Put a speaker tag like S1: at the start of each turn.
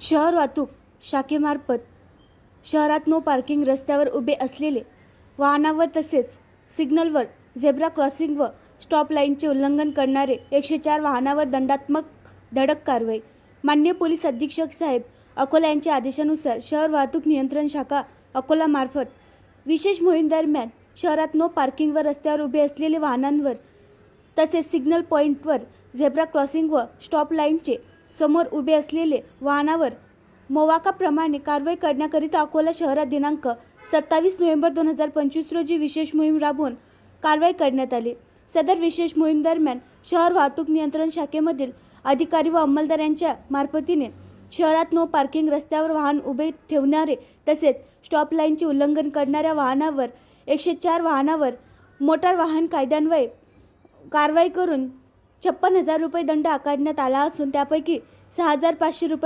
S1: शहर वाहतूक शाखेमार्फत शहरात नो पार्किंग रस्त्यावर उभे असलेले वाहनावर तसेच सिग्नलवर झेब्रा क्रॉसिंग व स्टॉप लाईनचे उल्लंघन करणारे 104 वाहनावर दंडात्मक धडक कारवाई. माननीय पोलीस अधीक्षक साहेब अकोला यांच्या आदेशानुसार शहर वाहतूक नियंत्रण शाखा अकोला मार्फत विशेष मोहीम दरम्यान शहरात नो पार्किंगवर रस्त्यावर उभे असलेले वाहनांवर तसेच सिग्नल पॉईंटवर झेब्रा क्रॉसिंग व स्टॉप लाईनचे समोर उभे असलेले वाहनावर मोवाकाप्रमाणे कारवाई करण्याकरिता अकोला शहरात दिनांक 27 नोव्हेंबर 2025 रोजी विशेष मोहीम राबवून कारवाई करण्यात आली. सदर विशेष मोहीम दरम्यान शहर वाहतूक नियंत्रण शाखेमधील अधिकारी व अंमलदार यांच्या मार्फतीने शहरात नो पार्किंग रस्त्यावर वाहन उभे ठेवणारे तसेच स्टॉप लाईनचे उल्लंघन करणाऱ्या वाहनावर 104 वाहनावर मोटार वाहन कायद्यान्वये कारवाई करून 56,000 रुपये दंड आकारण्यात आला असून त्यापैकी 6,500 रुपये